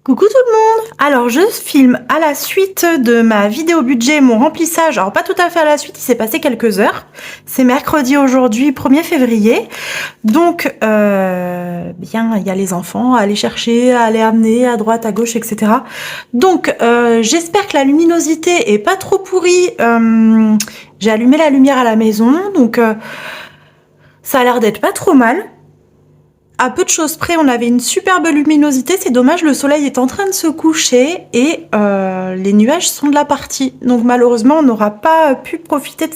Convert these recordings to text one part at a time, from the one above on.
Coucou tout le monde! Alors je filme à la suite de ma vidéo budget, mon remplissage. Alors pas tout à fait à la suite, il s'est passé quelques heures. C'est mercredi aujourd'hui, 1er février. Donc bien, il y a les enfants à aller chercher, à aller amener à droite, à gauche, etc. Donc j'espère que la luminosité est pas trop pourrie. J'ai allumé la lumière à la maison, donc ça a l'air d'être pas trop mal. À peu de choses près, on avait une superbe luminosité. C'est dommage, le soleil est en train de se coucher et les nuages sont de la partie. Donc malheureusement, on n'aura pas pu profiter de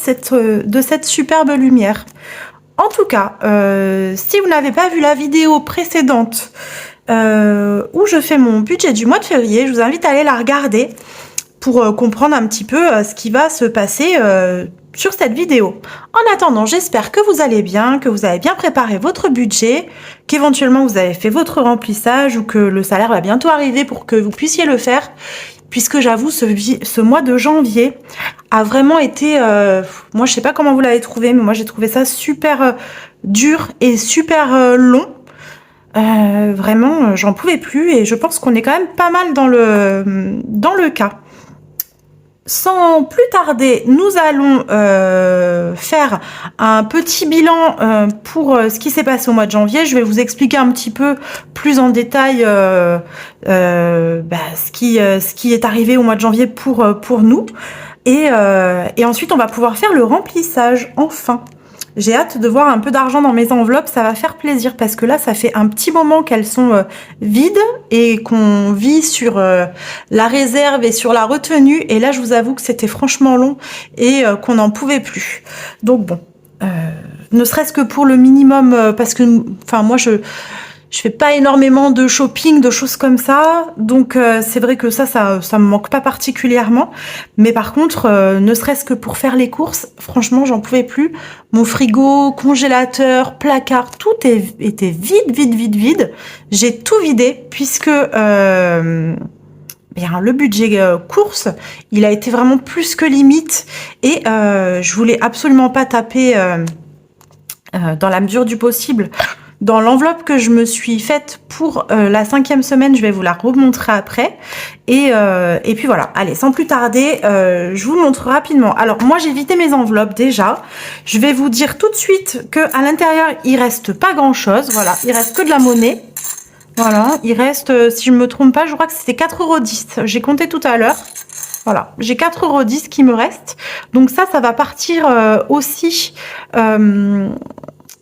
cette superbe lumière. En tout cas, si vous n'avez pas vu la vidéo précédente où je fais mon budget du mois de février, je vous invite à aller la regarder pour comprendre un petit peu ce qui va se passer sur cette vidéo. En attendant, j'espère que vous allez bien, que vous avez bien préparé votre budget, qu'éventuellement vous avez fait votre remplissage ou que le salaire va bientôt arriver pour que vous puissiez le faire, puisque j'avoue, ce mois de janvier a vraiment été... moi, je sais pas comment vous l'avez trouvé, mais moi, j'ai trouvé ça super dur et super long. Vraiment, j'en pouvais plus et je pense qu'on est quand même pas mal dans le cas. Sans plus tarder, nous allons faire un petit bilan pour ce qui s'est passé au mois de janvier. Je vais vous expliquer un petit peu plus en détail ce qui est arrivé au mois de janvier pour nous. Et ensuite, on va pouvoir faire le remplissage, enfin. J'ai hâte de voir un peu d'argent dans mes enveloppes, ça va faire plaisir parce que là, ça fait un petit moment qu'elles sont vides et qu'on vit sur la réserve et sur la retenue. Et là, je vous avoue que c'était franchement long et qu'on n'en pouvait plus. Donc bon, ne serait-ce que pour le minimum, parce que, enfin, moi, je fais pas énormément de shopping, de choses comme ça, donc c'est vrai que ça me manque pas particulièrement. Mais par contre, ne serait-ce que pour faire les courses, franchement, j'en pouvais plus. Mon frigo, congélateur, placard, tout était vide. J'ai tout vidé puisque bien, le budget course, il a été vraiment plus que limite et je voulais absolument pas taper dans la mesure du possible. Dans l'enveloppe que je me suis faite pour la 5e semaine, je vais vous la remontrer après. Et puis voilà, allez, sans plus tarder, je vous montre rapidement. Alors moi, j'ai vidé mes enveloppes déjà. Je vais vous dire tout de suite qu'à l'intérieur, il reste pas grand-chose. Voilà, il reste que de la monnaie. Voilà, il reste, si je me trompe pas, je crois que c'était 4,10 €. J'ai compté tout à l'heure. Voilà, j'ai 4,10 € qui me restent. Donc ça va partir aussi...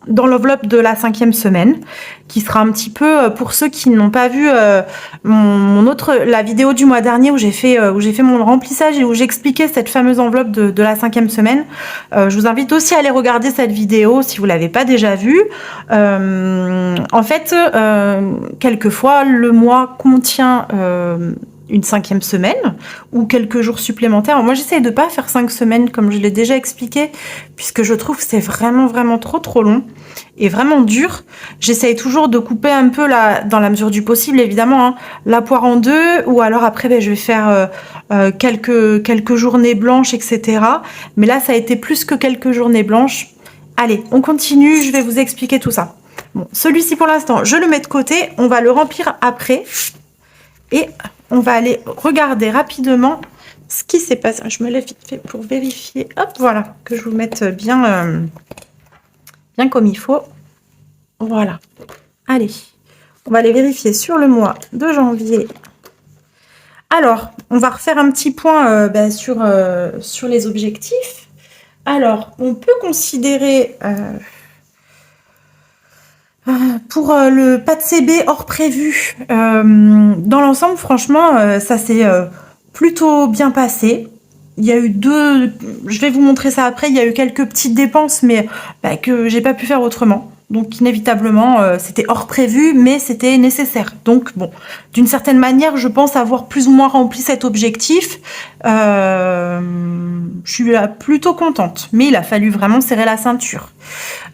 dans l'enveloppe de la 5e semaine, qui sera un petit peu pour ceux qui n'ont pas vu la vidéo du mois dernier où j'ai fait mon remplissage et où j'expliquais cette fameuse enveloppe de la 5e semaine. Je vous invite aussi à aller regarder cette vidéo si vous l'avez pas déjà vue. En fait, quelquefois le mois contient une 5e semaine ou quelques jours supplémentaires. Alors moi, j'essaye de pas faire 5 semaines comme je l'ai déjà expliqué, puisque je trouve que c'est vraiment trop long et vraiment dur. J'essaye toujours de couper un peu dans la mesure du possible, évidemment, hein, la poire en deux, ou alors après, je vais faire quelques journées blanches, etc. Mais là, ça a été plus que quelques journées blanches. Allez, on continue, je vais vous expliquer tout ça. Bon, celui-ci, pour l'instant, je le mets de côté. On va le remplir après. Et on va aller regarder rapidement ce qui s'est passé. Je me lève vite fait pour vérifier. Hop, voilà, que je vous mette bien comme il faut. Voilà. Allez, on va aller vérifier sur le mois de janvier. Alors, on va refaire un petit point sur les objectifs. Alors, on peut considérer... pour le pas de CB hors prévu, dans l'ensemble, franchement, ça s'est plutôt bien passé. Il y a eu je vais vous montrer ça après, il y a eu quelques petites dépenses, mais que j'ai pas pu faire autrement. Donc inévitablement, c'était hors prévu, mais c'était nécessaire. Donc bon, d'une certaine manière, je pense avoir plus ou moins rempli cet objectif. Je suis plutôt contente, mais il a fallu vraiment serrer la ceinture.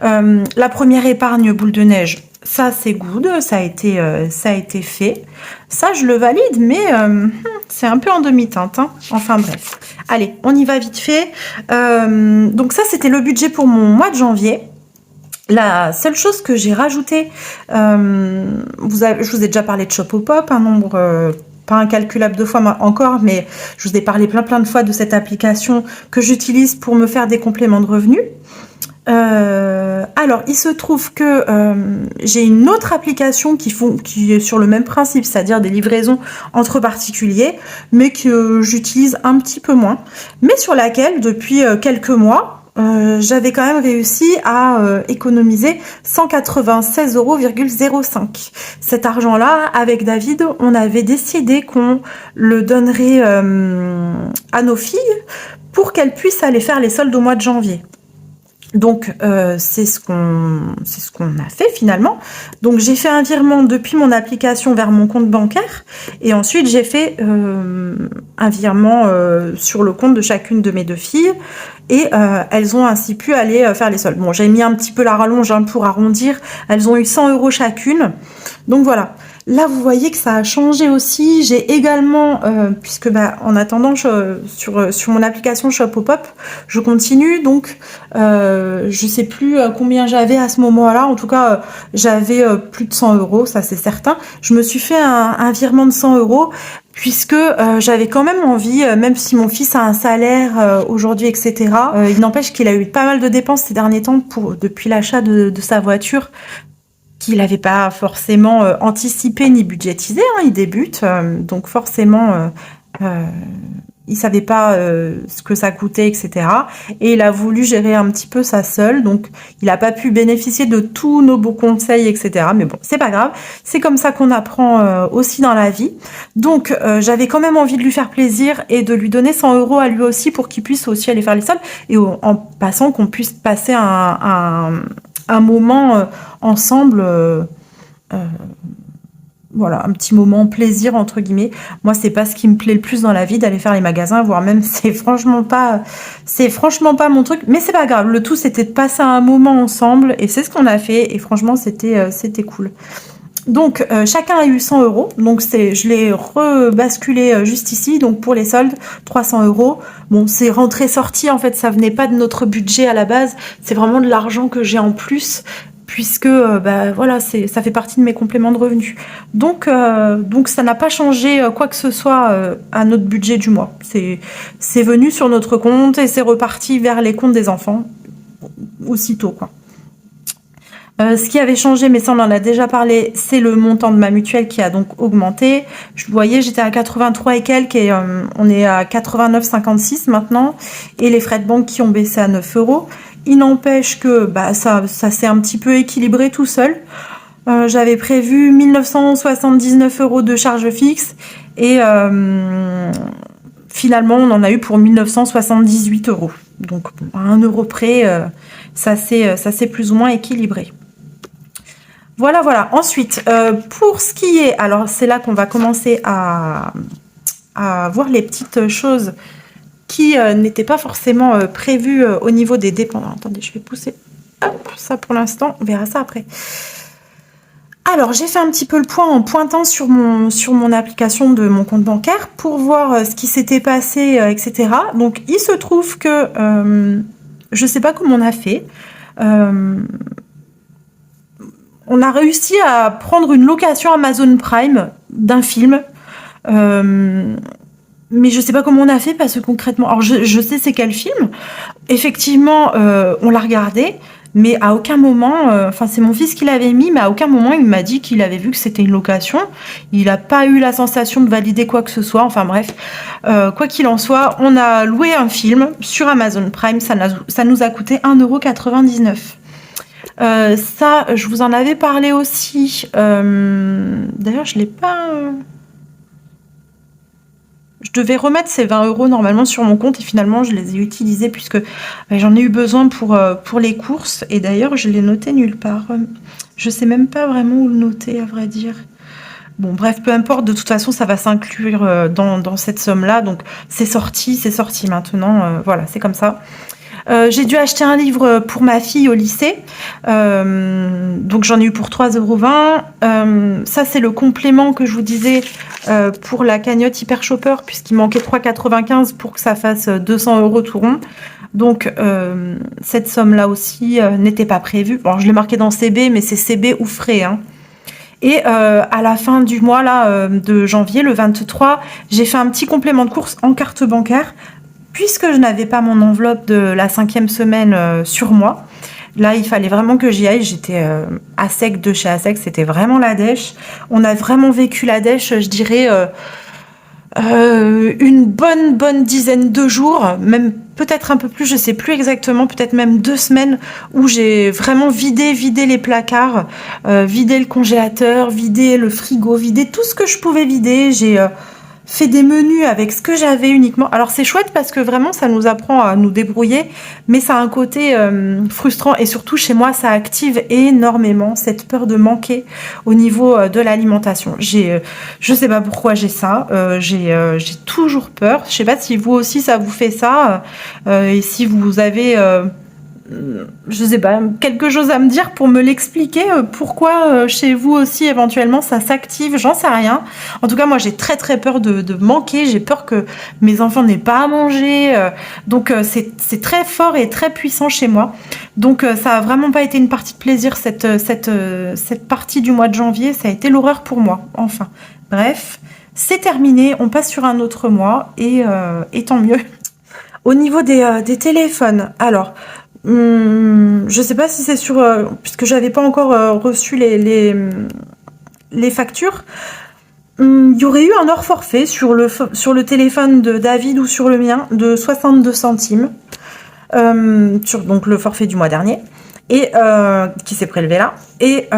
La première épargne boule de neige, ça c'est good, ça a été fait. Ça je le valide, mais c'est un peu en demi-teinte, hein. Enfin bref. Allez, on y va vite fait. Donc ça c'était le budget pour mon mois de janvier. La seule chose que j'ai rajoutée, je vous ai déjà parlé de Shopopop, un nombre pas incalculable de fois encore, mais je vous ai parlé plein de fois de cette application que j'utilise pour me faire des compléments de revenus. Alors, il se trouve que j'ai une autre application qui est sur le même principe, c'est-à-dire des livraisons entre particuliers, mais que j'utilise un petit peu moins, mais sur laquelle, depuis quelques mois, j'avais quand même réussi à économiser 196,05 €. Cet argent-là, avec David, on avait décidé qu'on le donnerait à nos filles pour qu'elles puissent aller faire les soldes au mois de janvier. Donc c'est ce qu'on a fait finalement. Donc j'ai fait un virement depuis mon application vers mon compte bancaire et ensuite j'ai fait un virement sur le compte de chacune de mes deux filles et elles ont ainsi pu aller faire les soldes. Bon, j'ai mis un petit peu la rallonge pour arrondir. Elles ont eu 100 € chacune. Donc voilà. Là, vous voyez que ça a changé aussi. J'ai également, puisque en attendant, sur mon application Shopopop, je continue. Donc, je sais plus combien j'avais à ce moment-là. En tout cas, j'avais plus de 100 €, ça c'est certain. Je me suis fait un virement de 100 € puisque j'avais quand même envie, même si mon fils a un salaire aujourd'hui, etc. Il n'empêche qu'il a eu pas mal de dépenses ces derniers temps depuis l'achat de sa voiture, qu'il n'avait pas forcément anticipé ni budgétisé, hein, il débute, donc forcément il savait pas ce que ça coûtait, etc. Et il a voulu gérer un petit peu ça seul, donc il n'a pas pu bénéficier de tous nos beaux conseils, etc. Mais bon, c'est pas grave, c'est comme ça qu'on apprend aussi dans la vie. Donc j'avais quand même envie de lui faire plaisir et de lui donner 100 € à lui aussi pour qu'il puisse aussi aller faire les soldes, et en passant qu'on puisse passer un moment ensemble, voilà, un petit moment plaisir entre guillemets. Moi, c'est pas ce qui me plaît le plus dans la vie, d'aller faire les magasins, voire même c'est franchement pas mon truc, mais c'est pas grave. Le tout, c'était de passer un moment ensemble et c'est ce qu'on a fait et franchement c'était cool. Donc chacun a eu 100 €, donc je l'ai rebasculé juste ici, donc pour les soldes 300 €. Bon, c'est rentré-sorti, en fait, ça venait pas de notre budget à la base, c'est vraiment de l'argent que j'ai en plus, puisque voilà, ça fait partie de mes compléments de revenus. Donc ça n'a pas changé quoi que ce soit à notre budget du mois. C'est venu sur notre compte et c'est reparti vers les comptes des enfants aussitôt, quoi. Ce qui avait changé, mais ça on en a déjà parlé, c'est le montant de ma mutuelle qui a donc augmenté. Vous voyez, j'étais à 83 et quelques et on est à 89,56 maintenant. Et les frais de banque qui ont baissé à 9 €. Il n'empêche que ça s'est un petit peu équilibré tout seul. J'avais prévu 1979 € de charges fixes et finalement on en a eu pour 1978 €. Donc à 1 € près, ça s'est plus ou moins équilibré. Voilà. Ensuite, pour ce qui est... Alors, c'est là qu'on va commencer à voir les petites choses qui n'étaient pas forcément prévues au niveau des dépenses. Attendez, je vais pousser ça pour l'instant. On verra ça après. Alors, j'ai fait un petit peu le point en pointant sur mon application de mon compte bancaire pour voir ce qui s'était passé, etc. Donc, il se trouve que je ne sais pas comment on a fait. On a réussi à prendre une location Amazon Prime d'un film. Mais je sais pas comment on a fait parce que concrètement... Alors, je sais c'est quel film. Effectivement, on l'a regardé. Mais à aucun moment... Enfin, c'est mon fils qui l'avait mis, mais à aucun moment, il m'a dit qu'il avait vu que c'était une location. Il n'a pas eu la sensation de valider quoi que ce soit. Enfin, bref. Quoi qu'il en soit, on a loué un film sur Amazon Prime. Ça nous a coûté 1,99 €. Ça, je vous en avais parlé aussi. D'ailleurs, je l'ai pas... Je devais remettre ces 20 € normalement sur mon compte et finalement, je les ai utilisés puisque j'en ai eu besoin pour les courses. Et d'ailleurs, je l'ai noté nulle part. Je sais même pas vraiment où le noter, à vrai dire. Bon, bref, peu importe. De toute façon, ça va s'inclure dans cette somme-là. Donc, c'est sorti maintenant. Voilà, c'est comme ça. J'ai dû acheter un livre pour ma fille au lycée. Donc j'en ai eu pour 3,20 €. Ça, c'est le complément que je vous disais pour la cagnotte Hyper Shopper, puisqu'il manquait 3,95 € pour que ça fasse 200 € tout rond. Donc cette somme-là aussi n'était pas prévue. Bon, je l'ai marqué dans CB, mais c'est CB ou frais, hein. Et à la fin du mois là, de janvier, le 23, j'ai fait un petit complément de course en carte bancaire, puisque je n'avais pas mon enveloppe de la 5e semaine sur moi. Là, il fallait vraiment que j'y aille. J'étais à sec de chez Assec, c'était vraiment la dèche. On a vraiment vécu la dèche, je dirais, une bonne dizaine de jours, même peut-être un peu plus, je sais plus exactement, peut-être même 2 semaines, où j'ai vraiment vidé les placards, vidé le congélateur, vidé le frigo, vidé tout ce que je pouvais vider. J'ai fait des menus avec ce que j'avais uniquement. Alors c'est chouette parce que vraiment ça nous apprend à nous débrouiller, mais ça a un côté frustrant, et surtout chez moi ça active énormément cette peur de manquer au niveau de l'alimentation. Je sais pas pourquoi j'ai ça, j'ai toujours peur. Je sais pas si vous aussi ça vous fait ça, et si vous avez je sais pas, quelque chose à me dire pour me l'expliquer, pourquoi chez vous aussi éventuellement ça s'active, j'en sais rien. En tout cas, moi j'ai très peur de manquer, j'ai peur que mes enfants n'aient pas à manger, donc c'est très fort et très puissant chez moi. Donc ça a vraiment pas été une partie de plaisir cette partie du mois de janvier, ça a été l'horreur pour moi. Enfin, bref, c'est terminé, on passe sur un autre mois et tant mieux. Au niveau des téléphones, alors je sais pas si c'est sur puisque j'avais pas encore reçu les factures. Il y aurait eu un hors forfait sur le téléphone de David ou sur le mien de 62 centimes, sur donc le forfait du mois dernier, et qui s'est prélevé là, et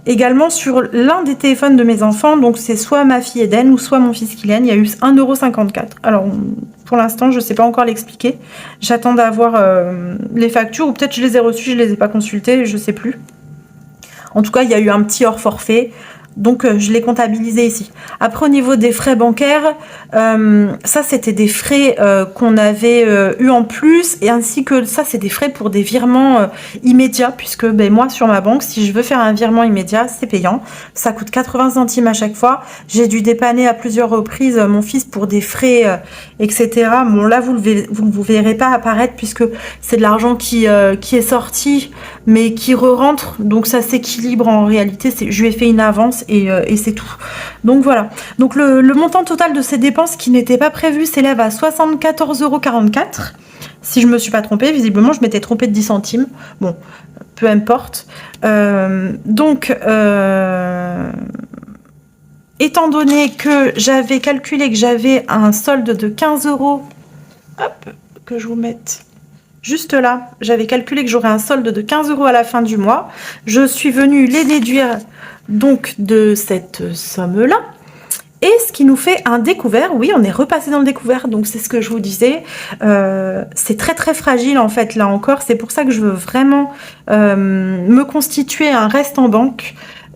également sur l'un des téléphones de mes enfants, donc c'est soit ma fille Eden ou soit mon fils Kylian, il y a eu 1,54 €. Alors pour l'instant je sais pas encore l'expliquer, j'attends d'avoir les factures, ou peut-être je les ai reçues, je les ai pas consultées, je sais plus. En tout cas il y a eu un petit hors forfait, donc je l'ai comptabilisé ici. Après, au niveau des frais bancaires, ça c'était des frais qu'on avait eu en plus, et ainsi que ça c'est des frais pour des virements immédiats, puisque ben, moi sur ma banque, si je veux faire un virement immédiat, c'est payant, ça coûte 80 centimes à chaque fois. J'ai dû dépanner à plusieurs reprises mon fils pour des frais, etc. Bon là vous ne verrez pas apparaître, puisque c'est de l'argent qui est sorti mais qui re-rentre, donc ça s'équilibre en réalité. Je lui ai fait une avance et c'est tout. Donc voilà. Donc le montant total de ces dépenses qui n'étaient pas prévues s'élève à 74,44 €. Si je me suis pas trompée, visiblement je m'étais trompée de 10 centimes. Bon, peu importe. Étant donné que j'avais calculé que j'avais un solde de 15 €, hop, que je vous mette juste là, j'avais calculé que j'aurais un solde de 15 € à la fin du mois. Je suis venue les déduire donc de cette somme-là. Et ce qui nous fait un découvert. Oui, on est repassé dans le découvert, donc c'est ce que je vous disais. C'est très fragile en fait, là encore. C'est pour ça que je veux vraiment me constituer un reste en banque,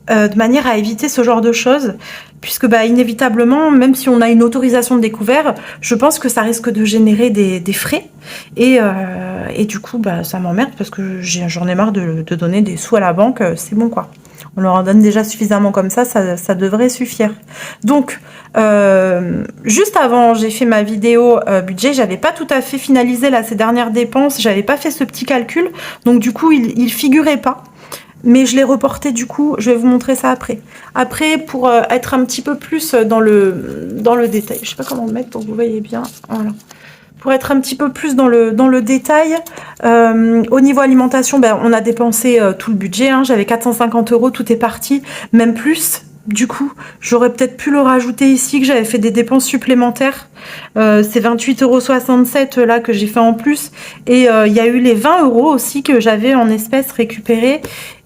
de manière à éviter ce genre de choses. Puisque bah, inévitablement, même si on a une autorisation de découvert, je pense que ça risque de générer des frais. Et du coup, bah, ça m'emmerde parce que j'en ai marre de donner des sous à la banque. C'est bon quoi. On leur en donne déjà suffisamment comme ça devrait suffire. Donc, juste avant, j'ai fait ma vidéo budget. J'avais pas tout à fait finalisé là, ces dernières dépenses. J'avais pas fait ce petit calcul. Donc du coup, il figurait pas. Mais je l'ai reporté du coup, je vais vous montrer ça après. Après, pour être un petit peu plus dans le détail, je sais pas comment le mettre pour que vous voyez bien, voilà. Pour être un petit peu plus dans le détail, au niveau alimentation, ben, on a dépensé tout le budget, hein. J'avais 450 €, tout est parti, même plus. Du coup, j'aurais peut-être pu le rajouter ici, que j'avais fait des dépenses supplémentaires. C'est 28,67 € là que j'ai fait en plus. Et il y a eu les 20 € aussi que j'avais en espèces récupérées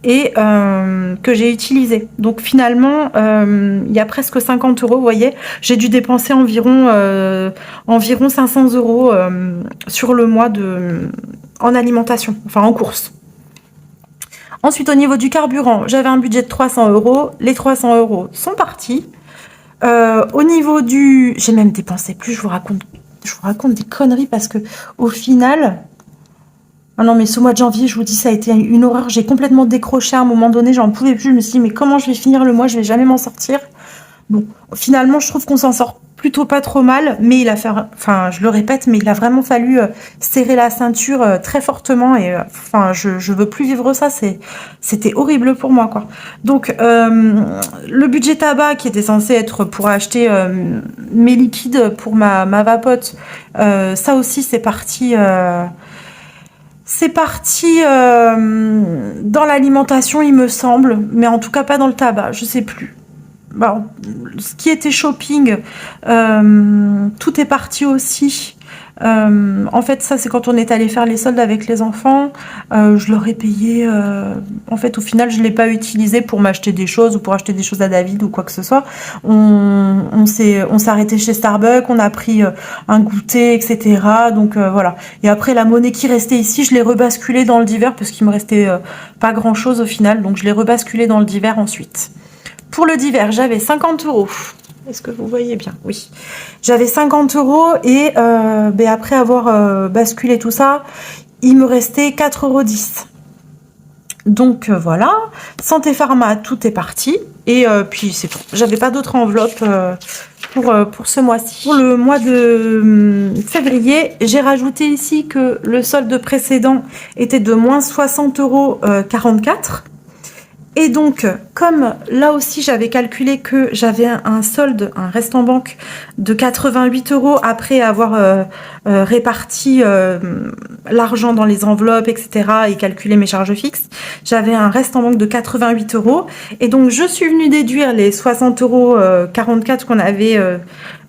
et que j'ai utilisé. Donc finalement, il y a presque 50 €, vous voyez. J'ai dû dépenser environ 500 € sur le mois en alimentation, enfin en courses. Ensuite, au niveau du carburant, j'avais un budget de 300 €. Les 300 € sont partis. Au niveau du... J'ai même dépensé plus, je vous raconte des conneries parce que au final, Ah non, mais ce mois de janvier, je vous dis, ça a été une horreur. J'ai complètement décroché à un moment donné, j'en pouvais plus. Je me suis dit, mais comment je vais finir le mois? Je vais jamais m'en sortir. Bon, finalement, je trouve qu'on s'en sort plutôt pas trop mal, mais il a fait, enfin, je le répète, mais il a vraiment fallu serrer la ceinture très fortement et enfin, je veux plus vivre ça. C'était horrible pour moi, quoi. Donc, le budget tabac qui était censé être pour acheter mes liquides pour ma vapote, ça aussi, c'est parti. C'est parti dans l'alimentation, il me semble, mais en tout cas pas dans le tabac, je sais plus. Bon, ce qui était shopping, tout est parti aussi. En fait, ça, c'est quand on est allé faire les soldes avec les enfants. Je leur ai payé. En fait, au final, je ne l'ai pas utilisé pour m'acheter des choses ou pour acheter des choses à David ou quoi que ce soit. On s'est arrêté chez Starbucks, on a pris un goûter, etc. Donc voilà. Et après, la monnaie qui restait ici, je l'ai rebasculée dans le divers parce qu'il me restait pas grand chose au final. Donc je l'ai rebasculée dans le divers ensuite. Pour le divers, j'avais 50 euros. Est-ce que vous voyez bien? Oui. J'avais 50 euros et après avoir basculé tout ça, il me restait 4,10 €. Donc voilà. Santé Pharma, tout est parti. Et puis c'est tout. J'avais pas d'autre enveloppe pour ce mois-ci. Pour le mois de février, j'ai rajouté ici que le solde précédent était de moins 60,44 €. Et donc, comme là aussi j'avais calculé que j'avais un solde, un reste en banque de 88 € après avoir réparti l'argent dans les enveloppes, etc. et calculé mes charges fixes, j'avais un reste en banque de 88 €. Et donc, je suis venue déduire les 60,44 € qu'on avait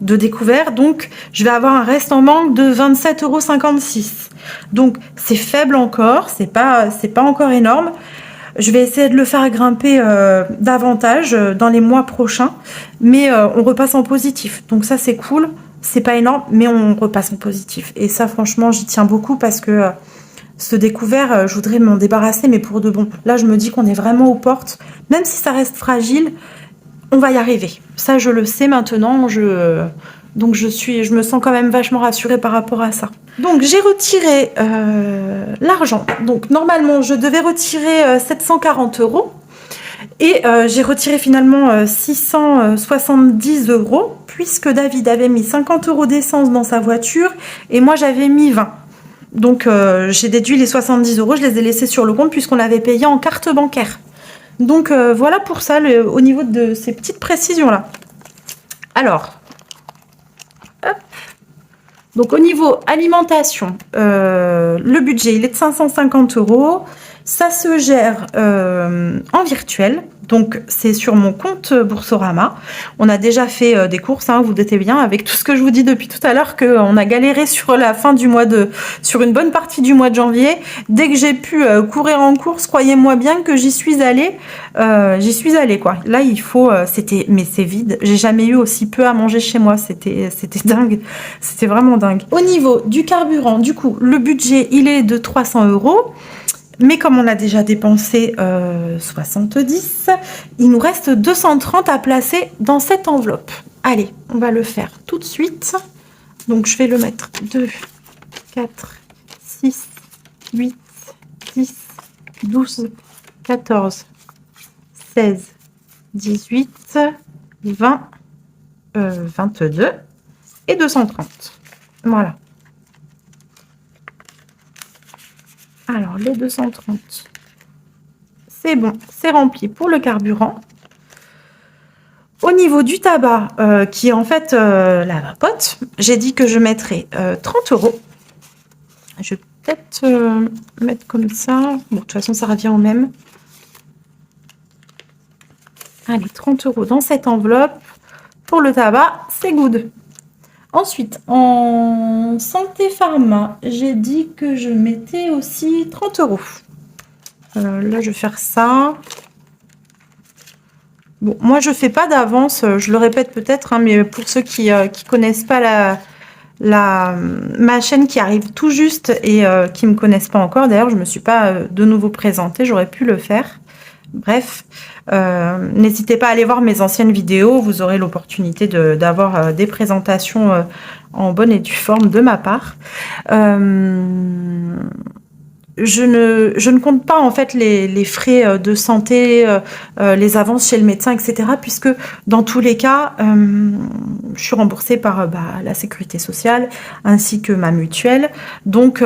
de découvert. Donc, je vais avoir un reste en banque de 27,56 €. Donc, c'est faible encore, c'est pas encore énorme. Je vais essayer de le faire grimper davantage dans les mois prochains, mais on repasse en positif. Donc ça, c'est cool. C'est pas énorme, mais on repasse en positif. Et ça, franchement, j'y tiens beaucoup parce que ce découvert, je voudrais m'en débarrasser, mais pour de bon. Là, je me dis qu'on est vraiment aux portes. Même si ça reste fragile, on va y arriver. Ça, je le sais maintenant. Donc je me sens quand même vachement rassurée par rapport à ça. Donc j'ai retiré l'argent. Donc normalement je devais retirer 740 € et j'ai retiré finalement 670 € puisque David avait mis 50 € d'essence dans sa voiture et moi j'avais mis 20. Donc j'ai déduit les 70 €, je les ai laissés sur le compte puisqu'on avait payé en carte bancaire. Donc voilà pour ça au niveau de ces petites précisions là. Alors, hop. Donc au niveau alimentation, le budget il est de 550 €. Ça se gère en virtuel. Donc c'est sur mon compte Boursorama. On a déjà fait des courses, hein, vous doutez bien, avec tout ce que je vous dis depuis tout à l'heure, qu'on a galéré sur la fin du mois sur une bonne partie du mois de janvier. Dès que j'ai pu courir en course, croyez-moi bien que j'y suis allée. Quoi. Là il faut, mais c'est vide. J'ai jamais eu aussi peu à manger chez moi. C'était dingue. C'était vraiment dingue. Au niveau du carburant, du coup, le budget il est de 300 €. Mais comme on a déjà dépensé 70, il nous reste 230 à placer dans cette enveloppe. Allez, on va le faire tout de suite. Donc je vais le mettre 2, 4, 6, 8, 10, 12, 14, 16, 18, 20, 22 et 230. Voilà. Alors, les 230, c'est bon, c'est rempli pour le carburant. Au niveau du tabac, qui est en fait la vapote, j'ai dit que je mettrais 30 €. Je vais peut-être mettre comme ça. Bon, de toute façon, ça revient au même. Allez, 30 € dans cette enveloppe. Pour le tabac, c'est good. Ensuite, en santé pharma, j'ai dit que je mettais aussi 30 €. Là, je vais faire ça. Bon, moi, je fais pas d'avance. Je le répète peut-être, hein, mais pour ceux qui connaissent pas ma chaîne qui arrive tout juste et qui me connaissent pas encore. D'ailleurs, je me suis pas de nouveau présentée. J'aurais pu le faire. Bref, n'hésitez pas à aller voir mes anciennes vidéos, vous aurez l'opportunité d'avoir des présentations en bonne et due forme de ma part. je ne compte pas en fait les frais de santé, les avances chez le médecin, etc. Puisque dans tous les cas, je suis remboursée par la sécurité sociale ainsi que ma mutuelle. Donc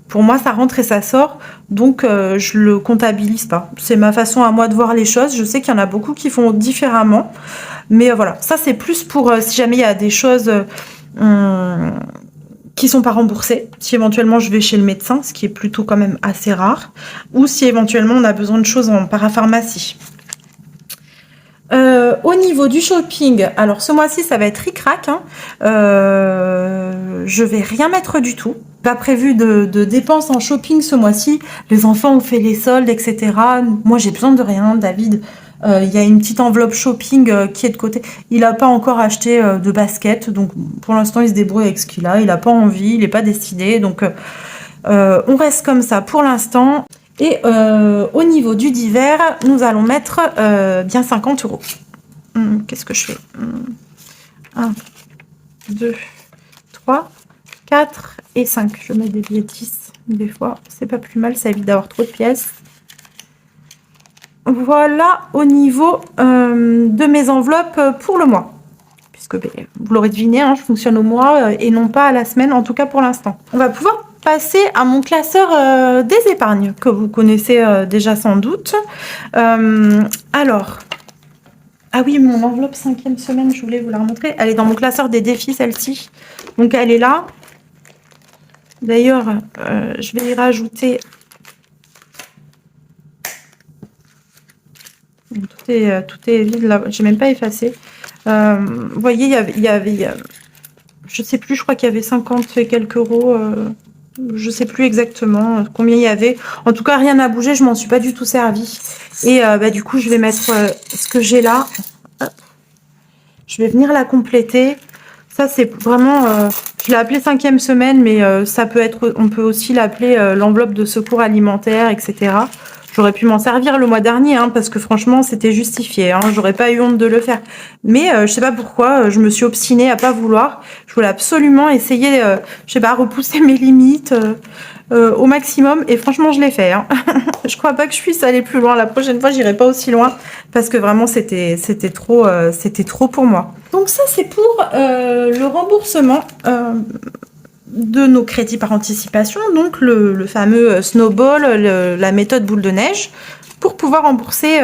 pour moi, ça rentre et ça sort. Donc je le comptabilise pas. C'est ma façon à moi de voir les choses. Je sais qu'il y en a beaucoup qui font différemment. Mais voilà, ça c'est plus pour si jamais il y a des choses qui sont pas remboursées, si éventuellement je vais chez le médecin, ce qui est plutôt quand même assez rare, ou si éventuellement on a besoin de choses en parapharmacie. Au niveau du shopping, alors ce mois-ci ça va être ric-rac, hein. Je vais rien mettre du tout. Pas prévu de dépenses en shopping ce mois-ci. Les enfants ont fait les soldes, etc. Moi j'ai besoin de rien, David. Il y a une petite enveloppe shopping qui est de côté. Il n'a pas encore acheté de basket, donc pour l'instant il se débrouille avec ce qu'il a. Il n'a pas envie, il n'est pas décidé, donc on reste comme ça pour l'instant. Et au niveau du divers, nous allons mettre bien 50 euros. Qu'est-ce que je fais 1, 2, 3, 4 et 5. Je mets des billets de 10. Des fois, c'est pas plus mal, ça évite d'avoir trop de pièces. Voilà au niveau de mes enveloppes pour le mois. Puisque vous l'aurez deviné, hein, je fonctionne au mois et non pas à la semaine, en tout cas pour l'instant. On va pouvoir passer à mon classeur des épargnes, que vous connaissez déjà sans doute. Alors, ah oui, mon enveloppe 5e semaine, je voulais vous la remontrer. Elle est dans mon classeur des défis, celle-ci. Donc elle est là. D'ailleurs, je vais y rajouter... Tout est vide là, j'ai même pas effacé. Vous voyez, il y avait je sais plus, je crois qu'il y avait 50 et quelques euros. Je sais plus exactement combien il y avait. En tout cas, rien n'a bougé, je m'en suis pas du tout servi. Et du coup, je vais mettre ce que j'ai là. Hop. Je vais venir la compléter. Ça, c'est vraiment... je l'ai appelé 5e semaine, mais ça peut être... On peut aussi l'appeler l'enveloppe de secours alimentaire, etc. J'aurais pu m'en servir le mois dernier, hein, parce que franchement, c'était justifié. Hein, j'aurais pas eu honte de le faire. Mais je sais pas pourquoi, je me suis obstinée à pas vouloir. Je voulais absolument essayer, je sais pas, repousser mes limites au maximum. Et franchement, je l'ai fait. Hein. Je crois pas que je puisse aller plus loin. La prochaine fois, j'irai pas aussi loin, parce que vraiment, c'était trop pour moi. Donc ça, c'est pour le remboursement de nos crédits par anticipation, donc le fameux snowball, la méthode boule de neige, pour pouvoir rembourser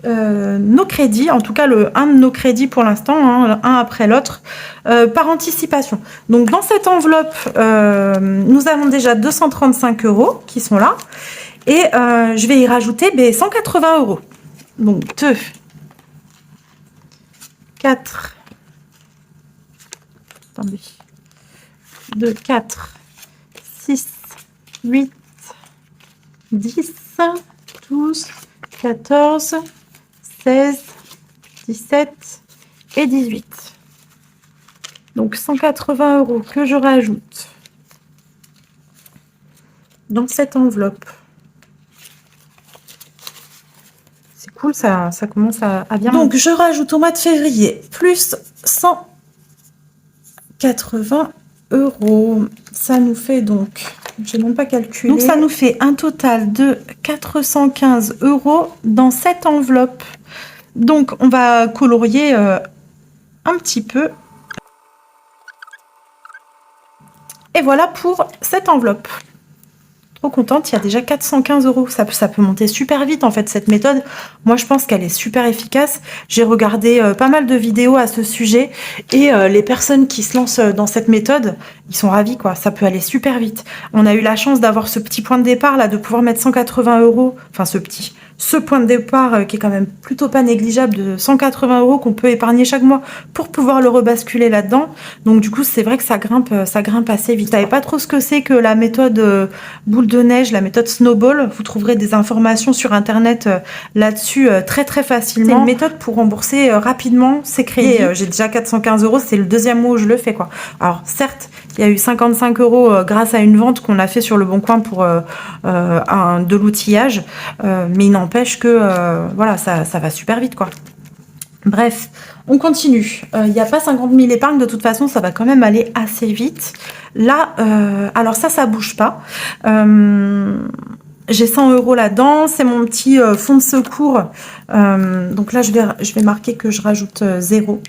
nos crédits, en tout cas un de nos crédits pour l'instant, hein, un après l'autre, par anticipation. Donc dans cette enveloppe, nous avons déjà 235 euros qui sont là, et je vais y rajouter 180 euros. Donc 2, 4, attendez, 2, 4, 6, 8, 10, 12, 14, 16, 17 et 18. Donc 180 euros que je rajoute dans cette enveloppe. C'est cool, ça commence à bien. Donc je rajoute au mois de février plus 180 euros. Ça nous fait donc, je n'ai même pas calculé. Donc ça nous fait un total de 415 euros dans cette enveloppe. Donc on va colorier un petit peu. Et voilà pour cette enveloppe. Trop contente, il y a déjà 415 euros. Ça peut monter super vite en fait cette méthode. Moi je pense qu'elle est super efficace. J'ai regardé pas mal de vidéos à ce sujet et les personnes qui se lancent dans cette méthode, ils sont ravis quoi. Ça peut aller super vite. On a eu la chance d'avoir ce petit point de départ là, de pouvoir mettre 180 euros. Enfin ce point de départ qui est quand même plutôt pas négligeable de 180 euros qu'on peut épargner chaque mois pour pouvoir le rebasculer là-dedans. Donc du coup c'est vrai que ça grimpe assez vite. Vous savez pas trop ce que c'est que la méthode boule de neige, la méthode snowball. Vous trouverez des informations sur internet là-dessus très très facilement. C'est une méthode pour rembourser rapidement ses crédits. J'ai déjà 415 euros, c'est le deuxième mois où je le fais quoi. Alors certes il y a eu 55 euros grâce à une vente qu'on a fait sur Le Bon Coin pour de l'outillage, mais il n'empêche que voilà, ça va super vite quoi. Bref, On continue. Il n'y a pas 50 000 épargnes. De toute façon, ça va quand même aller assez vite. Là, alors ça bouge pas. J'ai 100 € là-dedans. C'est mon petit fonds de secours. Donc là, je vais marquer que je rajoute 0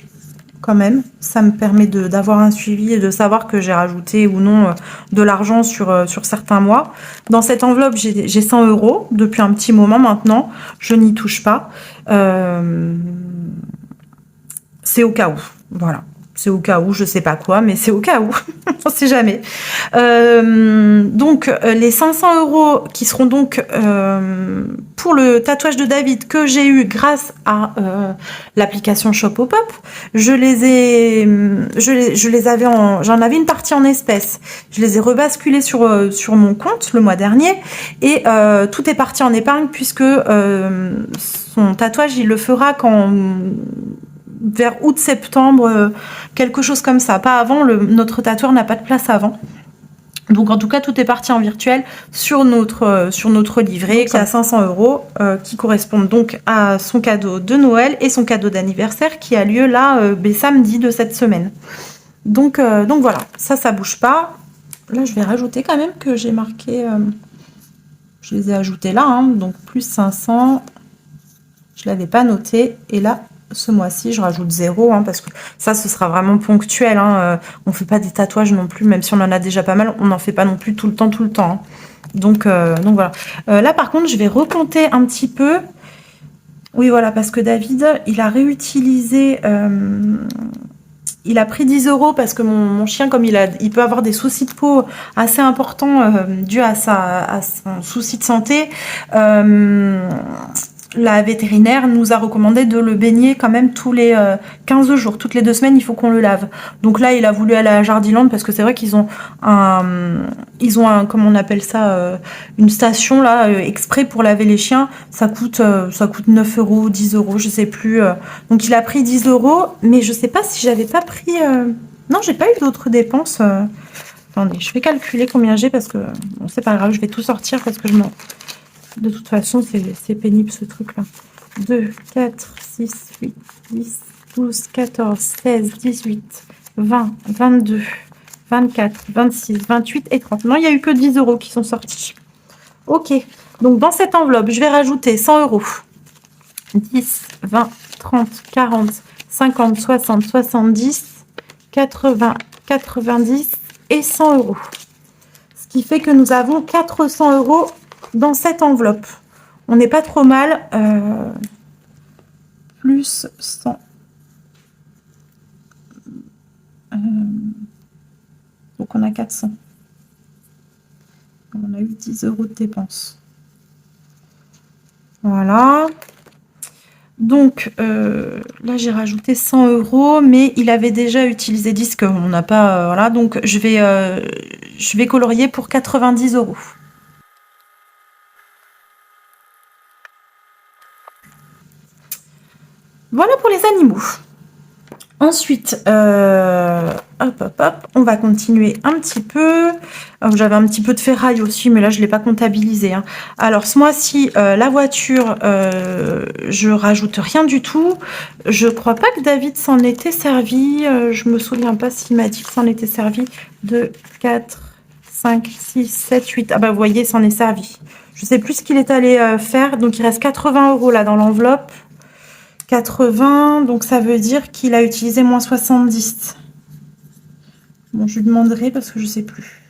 quand même. Ça me permet d'avoir un suivi et de savoir que j'ai rajouté ou non de l'argent sur certains mois. Dans cette enveloppe, j'ai 100 € depuis un petit moment maintenant. Je n'y touche pas. C'est au cas où, voilà. C'est au cas où, je sais pas quoi, mais c'est au cas où, on sait jamais. Donc, les 500 € qui seront donc pour le tatouage de David que j'ai eu grâce à l'application Shopopop, j'en avais une partie en espèces. Je les ai rebasculés sur mon compte le mois dernier et tout est parti en épargne puisque son tatouage, il le fera quand vers août-septembre, quelque chose comme ça. Pas avant, notre tatoueur n'a pas de place avant. Donc en tout cas, tout est parti en virtuel sur notre livret, qui est à 500 € qui correspondent donc à son cadeau de Noël et son cadeau d'anniversaire qui a lieu là, samedi de cette semaine. Donc voilà, ça bouge pas. Là, je vais rajouter quand même que j'ai marqué... je les ai ajoutés là, hein, donc plus 500. Je l'avais pas noté. Et là, ce mois-ci, je rajoute 0, hein, parce que ça, ce sera vraiment ponctuel. Hein. On fait pas des tatouages non plus, même si on en a déjà pas mal, on n'en fait pas non plus tout le temps. Hein. Donc voilà. Là, par contre, je vais recompter un petit peu. Oui, voilà, parce que David, il a réutilisé... il a pris 10 € parce que mon chien, comme il peut avoir des soucis de peau assez importants dus à son souci de santé, la vétérinaire nous a recommandé de le baigner quand même tous les 15 jours. Toutes les 2 semaines, il faut qu'on le lave. Donc là, il a voulu aller à Jardiland parce que c'est vrai qu'ils ont comment on appelle ça, une station là exprès pour laver les chiens. Ça coûte 9 €, 10 €, je sais plus. Donc il a pris 10 €, mais je sais pas si j'avais pas pris... Non, j'ai pas eu d'autres dépenses. Attendez, je vais calculer combien j'ai parce que bon, c'est pas grave, je vais tout sortir parce que de toute façon, c'est pénible ce truc-là. 2, 4, 6, 8, 10, 12, 14, 16, 18, 20, 22, 24, 26, 28 et 30. Non, il n'y a eu que 10 € qui sont sortis. Ok. Donc, dans cette enveloppe, je vais rajouter 100 €. 10, 20, 30, 40, 50, 60, 70, 80, 90 et 100 €. Ce qui fait que nous avons 400 € dans cette enveloppe. On n'est pas trop mal. Plus 100. Donc on a 400. On a eu 10 € de dépenses. Voilà. Donc là j'ai rajouté 100 €, mais il avait déjà utilisé 10 qu'on n'a pas. Voilà. Donc je vais colorier pour 90 €. Voilà pour les animaux. Ensuite, on va continuer un petit peu. J'avais un petit peu de ferraille aussi, mais là, je ne l'ai pas comptabilisé. Hein. Alors, ce mois-ci, la voiture, je rajoute rien du tout. Je crois pas que David s'en était servi. Je me souviens pas s'il m'a dit que s'en était servi. 2, 4, 5, 6, 7, 8. Ah bah, vous voyez, s'en est servi. Je sais plus ce qu'il est allé faire. Donc, il reste 80 € là dans l'enveloppe. 80, donc ça veut dire qu'il a utilisé moins 70. Bon, je lui demanderai parce que je sais plus.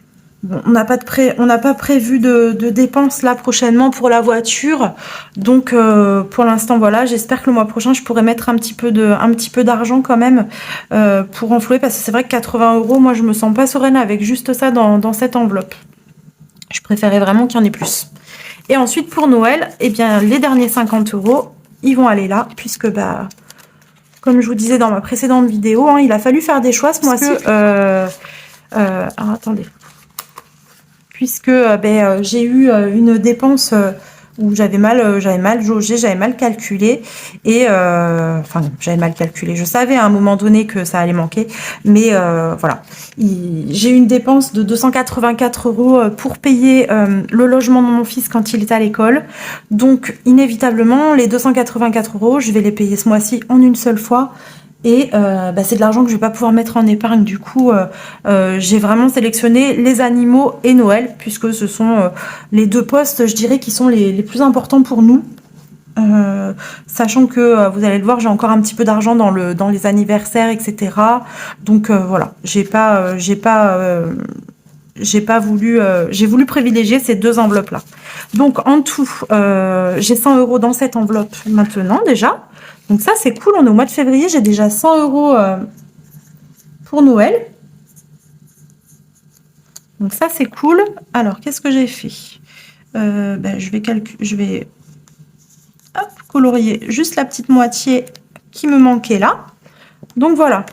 Bon, on n'a pas prévu de dépenses là prochainement pour la voiture. Donc pour l'instant voilà, j'espère que le mois prochain je pourrai mettre un petit peu d'argent quand même pour enflouer, parce que c'est vrai que 80 €, moi je me sens pas sereine avec juste ça dans cette enveloppe. Je préférais vraiment qu'il y en ait plus. Et ensuite pour Noël, eh bien les derniers 50 €, ils vont aller là, puisque bah, comme je vous disais dans ma précédente vidéo, hein, il a fallu faire des choix ce mois-ci. Alors attendez. Puisque j'ai eu une dépense où j'avais mal jaugé, j'avais mal calculé. Et enfin, j'avais mal calculé. Je savais à un moment donné que ça allait manquer. Mais voilà. J'ai eu une dépense de 284 € pour payer le logement de mon fils quand il est à l'école. Donc, inévitablement, les 284 €, je vais les payer ce mois-ci en une seule fois. Et c'est de l'argent que je vais pas pouvoir mettre en épargne. Du coup, j'ai vraiment sélectionné les animaux et Noël, puisque ce sont les deux postes, je dirais, qui sont les plus importants pour nous. Sachant que vous allez le voir, j'ai encore un petit peu d'argent dans les anniversaires, etc. Donc voilà, j'ai voulu, j'ai voulu privilégier ces deux enveloppes là. Donc en tout, j'ai 100 € dans cette enveloppe maintenant déjà. Donc ça c'est cool, on est au mois de février, j'ai déjà 100 € pour Noël. Donc ça c'est cool. Alors qu'est-ce que j'ai fait? Je vais hop, colorier juste la petite moitié qui me manquait là. Donc voilà.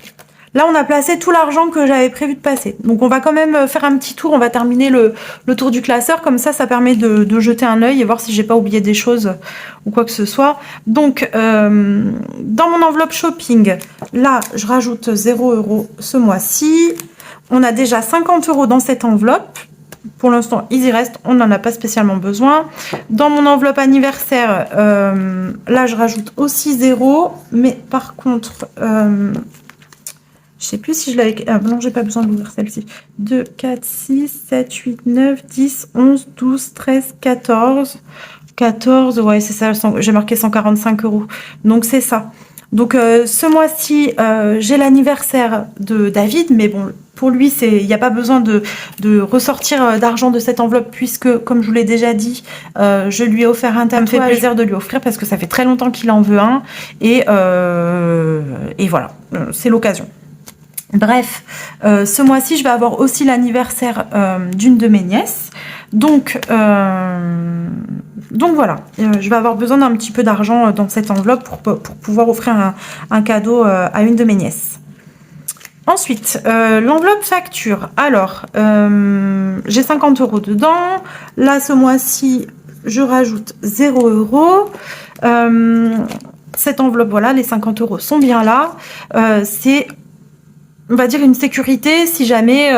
Là, on a placé tout l'argent que j'avais prévu de passer. Donc, on va quand même faire un petit tour. On va terminer le tour du classeur. Comme ça permet de jeter un œil et voir si j'ai pas oublié des choses ou quoi que ce soit. Donc, dans mon enveloppe shopping, là, je rajoute 0 € ce mois-ci. On a déjà 50 € dans cette enveloppe. Pour l'instant, il y reste. On n'en a pas spécialement besoin. Dans mon enveloppe anniversaire, là, je rajoute aussi 0. Mais par contre... je sais plus si je l'avais... Ah non, j'ai pas besoin d'ouvrir celle-ci. 2, 4, 6, 7, 8, 9, 10, 11, 12, 13, 14. 14, ouais, c'est ça. J'ai marqué 145 €. Donc, c'est ça. Donc, ce mois-ci, j'ai l'anniversaire de David. Mais bon, pour lui, il n'y a pas besoin de ressortir d'argent de cette enveloppe puisque, comme je vous l'ai déjà dit, je lui ai offert un tatouage. Ça me fait plaisir de lui offrir parce que ça fait très longtemps qu'il en veut un. Et voilà, c'est l'occasion. Bref, ce mois-ci, je vais avoir aussi l'anniversaire d'une de mes nièces. Donc voilà, je vais avoir besoin d'un petit peu d'argent dans cette enveloppe pour pouvoir offrir un cadeau à une de mes nièces. Ensuite, l'enveloppe facture. Alors, j'ai 50 € dedans. Là, ce mois-ci, je rajoute 0 €. Cette enveloppe, voilà, les 50 € sont bien là. C'est... on va dire une sécurité si jamais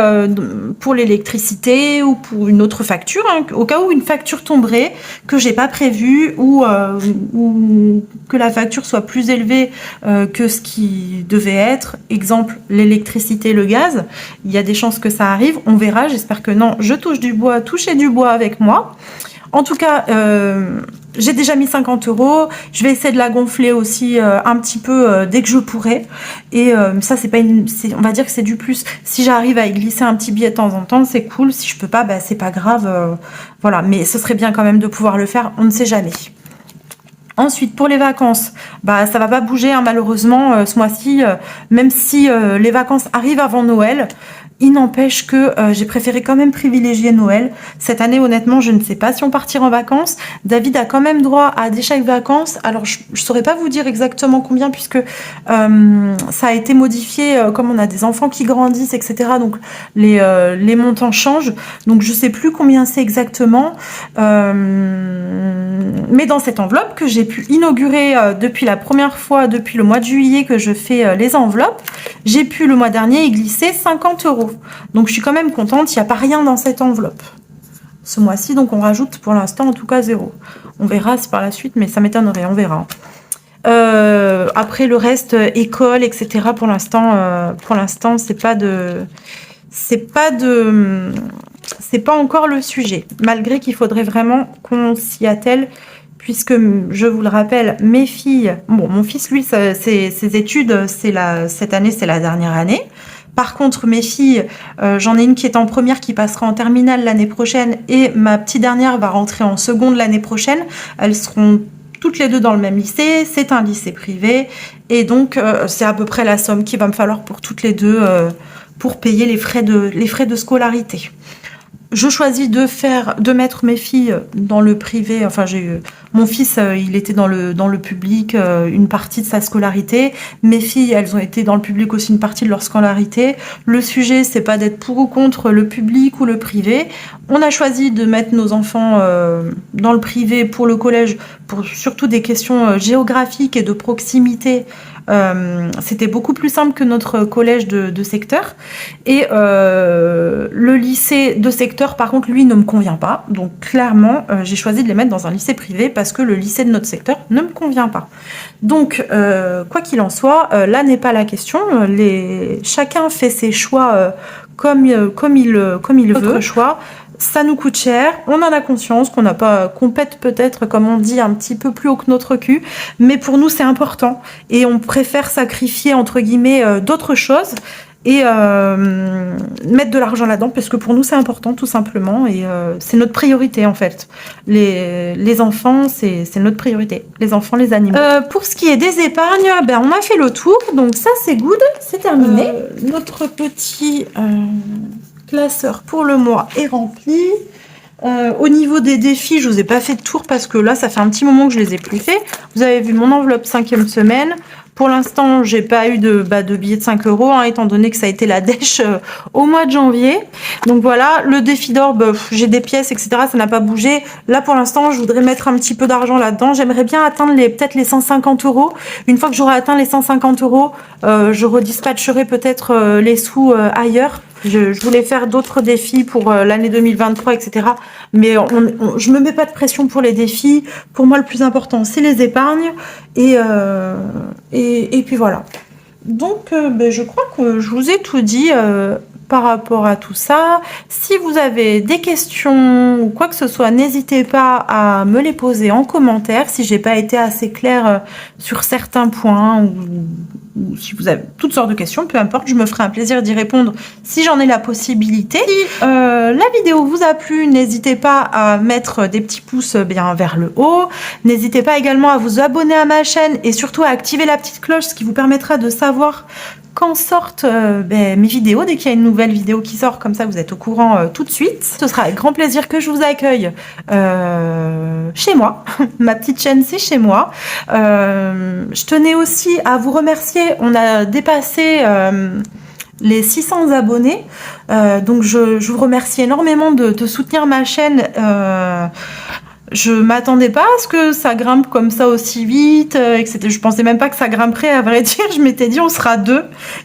pour l'électricité ou pour une autre facture, hein, au cas où une facture tomberait que j'ai pas prévu ou que la facture soit plus élevée que ce qui devait être. Exemple, l'électricité, le gaz. Il y a des chances que ça arrive. On verra. J'espère que non. Je touche du bois. Touchez du bois avec moi. En tout cas, j'ai déjà mis 50 €. Je vais essayer de la gonfler aussi un petit peu dès que je pourrai. Et ça, c'est pas on va dire que c'est du plus. Si j'arrive à y glisser un petit billet de temps en temps, c'est cool. Si je peux pas, c'est pas grave. Voilà, mais ce serait bien quand même de pouvoir le faire. On ne sait jamais. Ensuite, pour les vacances, ça va pas bouger hein, malheureusement ce mois-ci. Même si les vacances arrivent avant Noël. Il n'empêche que j'ai préféré quand même privilégier Noël. Cette année, honnêtement, je ne sais pas si on partira en vacances. David a quand même droit à des chèques vacances. Alors, je ne saurais pas vous dire exactement combien puisque ça a été modifié comme on a des enfants qui grandissent, etc. Donc, les montants changent. Donc, je ne sais plus combien c'est exactement. Mais dans cette enveloppe que j'ai pu inaugurer depuis la première fois, depuis le mois de juillet que je fais les enveloppes, j'ai pu le mois dernier y glisser 50 €. Donc je suis quand même contente, il n'y a pas rien dans cette enveloppe ce mois-ci, donc on rajoute pour l'instant en tout cas 0. On verra si par la suite, mais ça m'étonnerait, on verra. Après le reste, école, etc. Pour l'instant, c'est pas encore le sujet, malgré qu'il faudrait vraiment qu'on s'y attelle. Puisque, je vous le rappelle, mes filles... Bon, mon fils, lui, ses études, cette année, c'est la dernière année. Par contre, mes filles, j'en ai une qui est en première, qui passera en terminale l'année prochaine, et ma petite dernière va rentrer en seconde l'année prochaine. Elles seront toutes les deux dans le même lycée. C'est un lycée privé. Et donc, c'est à peu près la somme qu'il va me falloir pour toutes les deux pour payer les frais de scolarité. Je choisis de mettre mes filles dans le privé. Enfin, mon fils, il était dans le public une partie de sa scolarité. Mes filles, elles ont été dans le public aussi une partie de leur scolarité. Le sujet, c'est pas d'être pour ou contre le public ou le privé. On a choisi de mettre nos enfants dans le privé pour le collège, pour surtout des questions géographiques et de proximité C'était beaucoup plus simple que notre collège de secteur. Et le lycée de secteur, par contre, lui, ne me convient pas. Donc, clairement, j'ai choisi de les mettre dans un lycée privé parce que le lycée de notre secteur ne me convient pas. Donc, quoi qu'il en soit, là n'est pas la question. Chacun fait ses choix comme il veut. Choix. Ça nous coûte cher, on en a conscience qu'on pète peut-être, comme on dit, un petit peu plus haut que notre cul, mais pour nous c'est important et on préfère sacrifier entre guillemets d'autres choses et mettre de l'argent là-dedans parce que pour nous c'est important tout simplement et c'est notre priorité en fait. Les enfants c'est notre priorité, les enfants, les animaux. Pour ce qui est des épargnes, ben on a fait le tour, donc ça c'est good, c'est terminé. Notre petit classeur pour le mois est rempli. Au niveau des défis, je vous ai pas fait de tour parce que là ça fait un petit moment que je les ai plus fait. Vous avez vu mon enveloppe 5e semaine. Pour l'instant, j'ai pas eu de billets de 5 €, hein, étant donné que ça a été la dèche au mois de janvier. Donc voilà, le défi d'or, j'ai des pièces, etc. Ça n'a pas bougé. Là, pour l'instant, je voudrais mettre un petit peu d'argent là-dedans. J'aimerais bien atteindre peut-être les 150 €. Une fois que j'aurai atteint les 150 €, je redispatcherai peut-être les sous ailleurs. Je voulais faire d'autres défis pour l'année 2023, etc. Mais je me mets pas de pression pour les défis. Pour moi, le plus important, c'est les épargnes. Et puis voilà. Donc, je crois que je vous ai tout dit par rapport à tout ça. Si vous avez des questions ou quoi que ce soit, n'hésitez pas à me les poser en commentaire. Si j'ai pas été assez claire sur certains points ou si vous avez toutes sortes de questions, peu importe, je me ferai un plaisir d'y répondre si j'en ai la possibilité. Si la vidéo vous a plu, n'hésitez pas à mettre des petits pouces bien vers le haut. N'hésitez pas également à vous abonner à ma chaîne et surtout à activer la petite cloche, ce qui vous permettra de savoir quand sortent mes vidéos. Dès qu'il y a une nouvelle vidéo qui sort, comme ça vous êtes au courant tout de suite. Ce sera avec grand plaisir que je vous accueille chez moi. Ma petite chaîne, c'est chez moi. Je tenais aussi à vous remercier. On a dépassé les 600 abonnés. Donc je vous remercie énormément de soutenir ma chaîne. Je m'attendais pas à ce que ça grimpe comme ça aussi vite, etc. Je pensais même pas que ça grimperait, à vrai dire. Je m'étais dit on sera deux.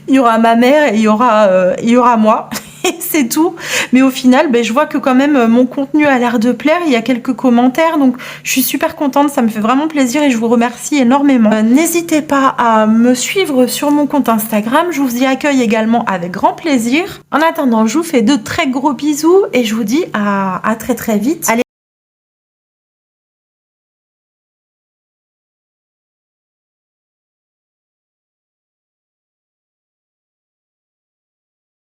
Il y aura ma mère et il y aura moi. Et c'est tout. Mais au final, je vois que quand même mon contenu a l'air de plaire. Il y a quelques commentaires, donc je suis super contente. Ça me fait vraiment plaisir et je vous remercie énormément. N'hésitez pas à me suivre sur mon compte Instagram. Je vous y accueille également avec grand plaisir. En attendant, je vous fais de très gros bisous et je vous dis à très très vite. Allez.